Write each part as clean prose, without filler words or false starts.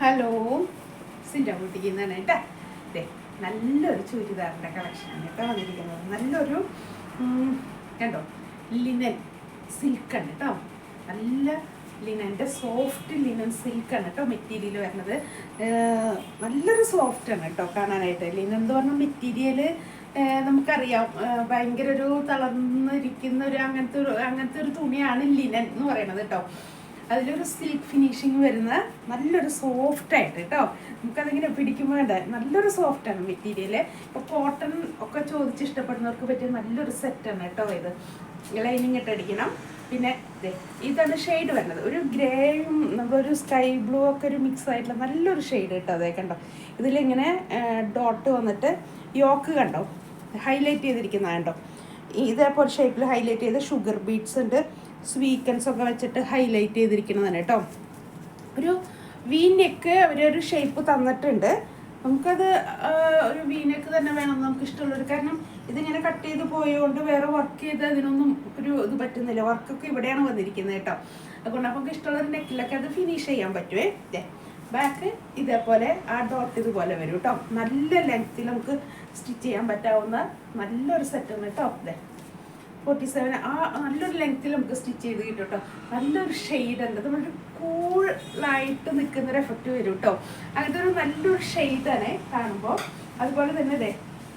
Hello, സിൻ്റെ കുട്ടിക്ക് തന്നെ കേട്ടോ. അതെ, നല്ലൊരു ചുരിദാറിൻ്റെ കളക്ഷനാണ് കേട്ടോ വന്നിരിക്കുന്നത്. നല്ലൊരു കണ്ടോ, ലിനൻ സിൽക്കാണ് കേട്ടോ. നല്ല ലിനൻ്റെ സോഫ്റ്റ് ലിനൻ സിൽക്കാണ് കേട്ടോ മെറ്റീരിയൽ വരുന്നത്. നല്ലൊരു സോഫ്റ്റാണ് കേട്ടോ കാണാനായിട്ട്. ലിനൻ എന്ന് പറഞ്ഞ മെറ്റീരിയൽ നമുക്കറിയാം, ഭയങ്കര ഒരു തളർന്നിരിക്കുന്ന അങ്ങനത്തെ ഒരു തുണിയാണ് ലിനൻ എന്ന് പറയുന്നത് കേട്ടോ. അതിലൊരു സിൽക്ക് ഫിനിഷിങ് വരുന്ന നല്ലൊരു സോഫ്റ്റായിട്ട് കേട്ടോ. നമുക്കതിങ്ങനെ പിടിക്കുമ്പോൾ വേണ്ട, നല്ലൊരു സോഫ്റ്റാണ് മെറ്റീരിയൽ. ഇപ്പോൾ കോട്ടൺ ഒക്കെ ചോദിച്ച് ഇഷ്ടപ്പെടുന്നവർക്ക് പറ്റിയ നല്ലൊരു സെറ്റാണ് കേട്ടോ ഇത്. ലൈനിങ് ഇട്ടടിക്കണം. പിന്നെ ഇതാണ് ഷെയ്ഡ് വരുന്നത്, ഒരു ഗ്രേയും ഒരു സ്കൈ ബ്ലൂ ഒക്കെ ഒരു മിക്സ് ആയിട്ടുള്ള നല്ലൊരു ഷെയ്ഡ് കേട്ടോ. അതേ കണ്ടോ, ഇതിലിങ്ങനെ ഡോട്ട് വന്നിട്ട് യോക്ക് കണ്ടോ ഹൈലൈറ്റ് ചെയ്തിരിക്കുന്നത് കണ്ടോ. ഇതേപോലെ ഷേപ്പിൽ ഹൈലൈറ്റ് ചെയ്ത് ഷുഗർ ബീഡ്സ് ഉണ്ട്, സ്വീക്കൻസ് ഒക്കെ വെച്ചിട്ട് ഹൈലൈറ്റ് ചെയ്തിരിക്കുന്നതാണ് കേട്ടോ. ഒരു വി നെക്ക് അവരൊരു ഷേപ്പ് തന്നിട്ടുണ്ട്. നമുക്കത് ഒരു വി നെക്ക് തന്നെ വേണം നമുക്ക് ഇഷ്ടമുള്ളൊരു. കാരണം ഇതിങ്ങനെ കട്ട് ചെയ്ത് പോയതുകൊണ്ട് വേറെ വർക്ക് ചെയ്ത് അതിനൊന്നും ഒരു ഇത് പറ്റുന്നില്ല. വർക്കൊക്കെ ഇവിടെയാണ് വന്നിരിക്കുന്നത് കേട്ടോ. അതുകൊണ്ട് നമുക്ക് ഇഷ്ടമുള്ളൊരു നെക്കിലൊക്കെ അത് ഫിനിഷ് ചെയ്യാൻ പറ്റുമേ. ബാക്ക് ഇതേപോലെ ആ ഡോട്ട് ഇതുപോലെ വരും കേട്ടോ. നല്ല ലെങ്ത്തിൽ നമുക്ക് സ്റ്റിച്ച് ചെയ്യാൻ പറ്റാവുന്ന നല്ലൊരു സെറ്റാണ് കേട്ടോ. 47 ആ നല്ലൊരു ലെങ്ത്തിൽ നമുക്ക് സ്റ്റിച്ച് ചെയ്ത് കിട്ടും കേട്ടോ. നല്ലൊരു ഷെയ്ഡ് ഉണ്ട്, നമ്മളൊരു കൂളായിട്ട് നിൽക്കുന്നൊരു എഫക്റ്റ് വരും കേട്ടോ. അങ്ങനത്തെ ഒരു നല്ലൊരു ഷെയ്ഡാണ് കാണുമ്പോൾ. അതുപോലെ തന്നെ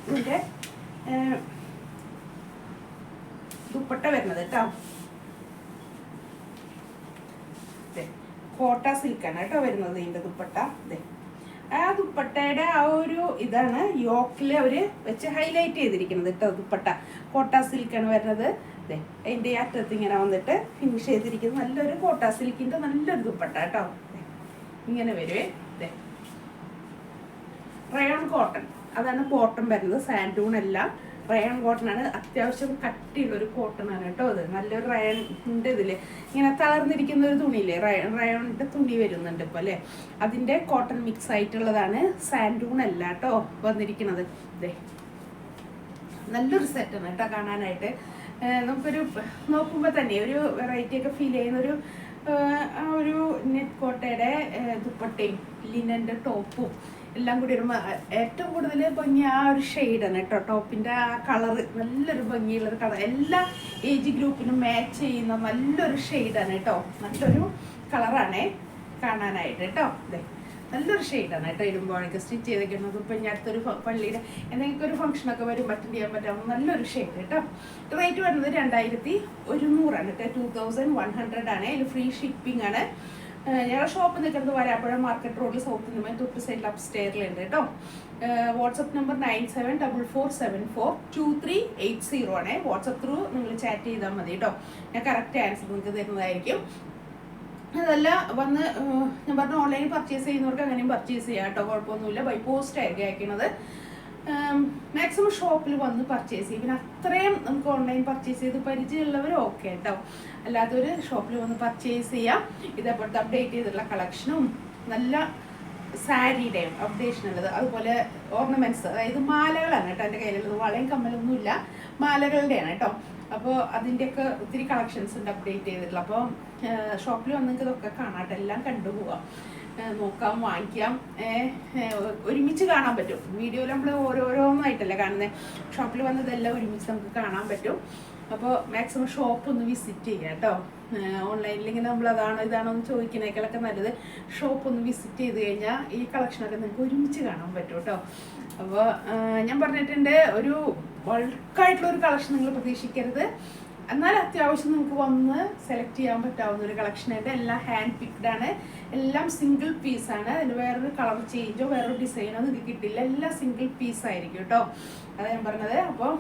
ഇതിൻ്റെ ദുപ്പട്ട വരുന്നത് കേട്ടോ. കോട്ട സിൽക്കാണ് കേട്ടോ വരുന്നത് ഇതിൻ്റെ ദുപ്പട്ട. ആ ദുപ്പട്ടയുടെ ആ ഒരു ഇതാണ് യോക്കിൽ അവർ വെച്ച് ഹൈലൈറ്റ് ചെയ്തിരിക്കുന്നത് കേട്ടോ. ദുപ്പട്ട കോട്ട സിൽക്കാണ് വരുന്നത്. അതിൻ്റെ അറ്റത്ത് ഇങ്ങനെ വന്നിട്ട് ഫിനിഷ് ചെയ്തിരിക്കുന്നത് നല്ലൊരു കോട്ട സിൽക്കിൻ്റെ നല്ലൊരു ദുപ്പട്ട കേട്ടോ. ഇങ്ങനെ വരുവേ. റയോൺ കോട്ടൺ അതാണ് ബോട്ടം വരുന്നത്. സാൻഡൂൺ അല്ല, റയോൺ കോട്ടൺ ആണ്. അത്യാവശ്യം കട്ടിയുള്ളൊരു കോട്ടൺ ആണ് കേട്ടോ. അത് നല്ലൊരു റയോണിൻ്റെ ഇതിൽ ഇങ്ങനെ തളർന്നിരിക്കുന്ന ഒരു തുണിയില്ലേ, റയോണിൻ്റെ തുണി വരുന്നുണ്ട് ഇപ്പോൾ അല്ലേ. അതിൻ്റെ കോട്ടൺ മിക്സ് ആയിട്ടുള്ളതാണ്. സാൻഡൂൺ അല്ല കേട്ടോ വന്നിരിക്കുന്നത്. നല്ലൊരു സെറ്റാണ് കേട്ടോ കാണാനായിട്ട്. നമുക്കൊരു നോക്കുമ്പോൾ തന്നെ ഒരു വെറൈറ്റി ഒക്കെ ഫീൽ ചെയ്യുന്നൊരു ആ ഒരു നെറ്റ് കോട്ടയുടെ ദുപ്പട്ടയും ലിനൻ്റെ ടോപ്പും എല്ലാം കൂടി വരുമ്പോൾ ഏറ്റവും കൂടുതൽ ഭംഗി ആ ഒരു ഷെയ്ഡാണ് കേട്ടോ. ടോപ്പിൻ്റെ ആ കളറ് നല്ലൊരു ഭംഗിയുള്ളൊരു കളർ, എല്ലാ ഏജ് ഗ്രൂപ്പിനും മാച്ച് ചെയ്യുന്ന നല്ലൊരു ഷെയ്ഡാണ് കേട്ടോ. നല്ലൊരു കളറാണേ കാണാനായിട്ട് കേട്ടോ. നല്ലൊരു ഷെയ്ഡാണ് കേട്ടോ. ഇരുമ്പോഴേക്ക് സ്റ്റിച്ച് ചെയ്തേക്കുന്നത്. ഇപ്പം ഇനി അടുത്തൊരു പള്ളിയുടെ എന്തെങ്കിലും ഒരു ഫംഗ്ഷനൊക്കെ വരും അറ്റൻഡ് ചെയ്യാൻ പറ്റാവുന്ന നല്ലൊരു ഷെയ്ഡ് കേട്ടോ. റേറ്റ് വരുന്നത് 2100 കേട്ടോ. 2100 ആണ്. അതിൽ ഫ്രീ ഷിപ്പിംഗ് ആണ്. ഞങ്ങളുടെ ഷോപ്പ് നിൽക്കുന്നത് വരാപ്പുഴ മാർക്കറ്റ് റോഡിൽ സൗത്ത് നിന്ന് തൊട്ട് സൈഡിൽ അപ്പ് സ്റ്റെയറിലുണ്ട് കേട്ടോ. വാട്സപ്പ് നമ്പർ 9744242380 ആണ്. വാട്സപ്പ് ത്രൂ നിങ്ങൾ ചാറ്റ് ചെയ്താൽ മതി കേട്ടോ. ഞാൻ കറക്റ്റ് ആൻസർ നിങ്ങൾക്ക് തരുന്നതായിരിക്കും. അതല്ല വന്ന് ഞാൻ പറഞ്ഞ ഓൺലൈനിൽ പർച്ചേസ് ചെയ്യുന്നവർക്ക് അങ്ങനെയും പർച്ചേസ് ചെയ്യാം കേട്ടോ. കുഴപ്പമൊന്നുമില്ല. ബൈ പോസ്റ്റ് ആയിരിക്കും അയക്കുന്നത്. മാക്സിമം ഷോപ്പിൽ വന്ന് പർച്ചേസ് ചെയ്യും. പിന്നെ അത്രയും നമുക്ക് ഓൺലൈൻ പർച്ചേസ് ചെയ്ത് പരിചയമുള്ളവർ ഓക്കെ കേട്ടോ. അല്ലാത്തവർ ഷോപ്പിൽ വന്ന് പർച്ചേസ് ചെയ്യാം. ഇതേപോലത്തെ അപ്ഡേറ്റ് ചെയ്തിട്ടുള്ള കളക്ഷനും നല്ല സാരിയുടെയും അപ്ഡേഷൻ ഉള്ളത്, അതുപോലെ ഓർണമെൻറ്റ്സ്, അതായത് മാലകളാണ് കേട്ടോ എൻ്റെ കയ്യിലുള്ളത്. വളയും കമ്മലൊന്നുമില്ല, മാലകളുടെയാണ് കേട്ടോ. അപ്പോൾ അതിൻ്റെയൊക്കെ ഒത്തിരി കളക്ഷൻസ് ഉണ്ട് അപ്ഡേറ്റ് ചെയ്തിട്ടുള്ള. അപ്പോൾ ഷോപ്പിൽ വന്ന് നിങ്ങൾക്ക് ഇതൊക്കെ കാണാട്ടെ, എല്ലാം കണ്ടുപോകാം, നോക്കാം, വാങ്ങിക്കാം. ഒരുമിച്ച് കാണാൻ പറ്റും. വീഡിയോയിൽ നമ്മൾ ഓരോന്നായിട്ടല്ലേ കാണുന്നത്. ഷോപ്പിൽ വന്നതെല്ലാം ഒരുമിച്ച് നമുക്ക് കാണാൻ പറ്റും. അപ്പോൾ മാക്സിമം ഷോപ്പ് ഒന്ന് വിസിറ്റ് ചെയ്യാം കേട്ടോ. ഓൺലൈനിൽ ഇങ്ങനെ നമ്മൾ അതാണോ ഇതാണോ എന്ന് ചോദിക്കുന്നേക്കാളൊക്കെ നല്ലത് ഷോപ്പ് ഒന്ന് വിസിറ്റ് ചെയ്ത് കഴിഞ്ഞാൽ ഈ കളക്ഷനൊക്കെ നിങ്ങൾക്ക് ഒരുമിച്ച് കാണാൻ പറ്റും കേട്ടോ. അപ്പോൾ ഞാൻ പറഞ്ഞിട്ടുണ്ട്, ഒരു ബൾക്കായിട്ടുള്ളൊരു കളക്ഷൻ നിങ്ങൾ പ്രതീക്ഷിക്കരുത്. എന്നാൽ അത്യാവശ്യം നിങ്ങൾക്ക് വന്ന് സെലക്ട് ചെയ്യാൻ പറ്റാവുന്ന ഒരു കളക്ഷനായിട്ട്. എല്ലാം ഹാൻഡ് പിക്ഡ് ആണ്, എല്ലാം സിംഗിൾ പീസാണ്. അതിന് വേറൊരു കളർ ചേഞ്ചോ വേറൊരു ഡിസൈനോ നിങ്ങൾക്ക് കിട്ടില്ല. എല്ലാം സിംഗിൾ പീസായിരിക്കും കേട്ടോ. അതാണ് ഞാൻ പറഞ്ഞത്. അപ്പോൾ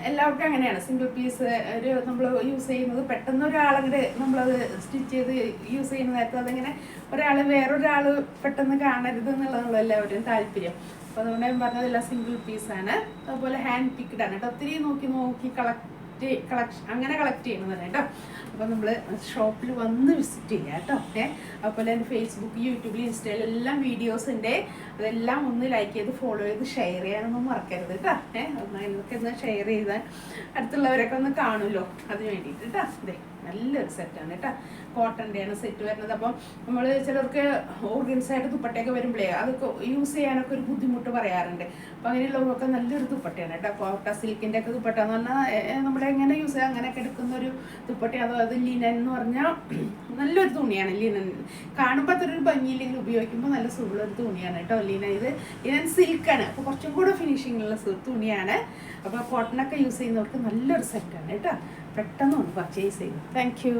എല്ലാവർക്കും അങ്ങനെയാണ് സിംഗിൾ പീസ് ഒരു നമ്മൾ യൂസ് ചെയ്യുന്നത്. പെട്ടെന്ന് ഒരാളങ്ങോട്ട് നമ്മളത് സ്റ്റിച്ച് ചെയ്ത് യൂസ് ചെയ്യുന്ന നേരത്തെ അതിങ്ങനെ ഒരാൾ വേറൊരാൾ പെട്ടെന്ന് കാണരുത് എന്നുള്ളതാണല്ലോ എല്ലാവരുടെയും താല്പര്യം. അപ്പോൾ അതുകൊണ്ട് ഞാൻ പറഞ്ഞതെല്ലാം സിംഗിൾ പീസാണ്. അതുപോലെ ഹാൻഡ് പിക്ഡ് ആണ് കേട്ടോ. ഒത്തിരി നോക്കി കളക്ഷൻ അങ്ങനെ കളക്ട് ചെയ്യുന്നതാണ് കേട്ടോ. അപ്പോൾ നമ്മൾ ഷോപ്പിൽ വന്ന് വിസിറ്റ് ചെയ്യാം കേട്ടോ. അതുപോലെ എൻ്റെ ഫേസ്ബുക്ക്, യൂട്യൂബിൽ, ഇൻസ്റ്റയിൽ എല്ലാം വീഡിയോസ് ഉണ്ട്. അതെല്ലാം ഒന്ന് ലൈക്ക് ചെയ്ത് ഫോളോ ചെയ്ത് ഷെയർ ചെയ്യാനൊന്നും മറക്കരുത് കേട്ടോ. എന്നൊക്കെ ഒന്ന് ഷെയർ ചെയ്താൽ അടുത്തുള്ളവരൊക്കെ ഒന്ന് കാണുമല്ലോ, അതിന് വേണ്ടിയിട്ട് കേട്ടോ. നല്ലൊരു സെറ്റാണ് കേട്ടോ. കോട്ടൻ്റെയാണ് സെറ്റ് വരുന്നത്. അപ്പം നമ്മൾ ചിലർക്ക് ഓർഗൻസായിട്ട് ദുപ്പട്ടയൊക്കെ വരുമ്പോഴേ അതൊക്കെ യൂസ് ചെയ്യാനൊക്കെ ഒരു ബുദ്ധിമുട്ട് പറയാറുണ്ട്. അപ്പം അങ്ങനെയുള്ളവർക്കൊക്കെ നല്ലൊരു ദുപ്പട്ടയാണ് കേട്ടോ. കോട്ട സിൽക്കിൻ്റെ ഒക്കെ ദുപ്പട്ട എന്ന് പറഞ്ഞാൽ നമ്മളെങ്ങനെ യൂസ് ചെയ്യാം അങ്ങനെയൊക്കെ എടുക്കുന്നൊരു ദുപ്പട്ടയാണ്. അത് ലിനൻ എന്ന് പറഞ്ഞാൽ നല്ലൊരു തുണിയാണ്. ലിനൻ കാണുമ്പോൾ അത്രയൊരു ഭംഗിയില്ലെങ്കിൽ ഉപയോഗിക്കുമ്പോൾ നല്ല സുഖമുള്ളൊരു തുണിയാണ് കേട്ടോ ലിനൻ. ഇത് ലിനൻ സിൽക്കാണ്, അപ്പോൾ കുറച്ചും കൂടെ ഫിനിഷിങ്ങുള്ള തുണിയാണ്. അപ്പോൾ കോട്ടണൊക്കെ യൂസ് ചെയ്യുന്നവർക്ക് നല്ലൊരു സെറ്റാണ് കേട്ടോ. പെട്ടെന്ന് ഒന്ന് പർച്ചേസ് ചെയ്യും. Thank you.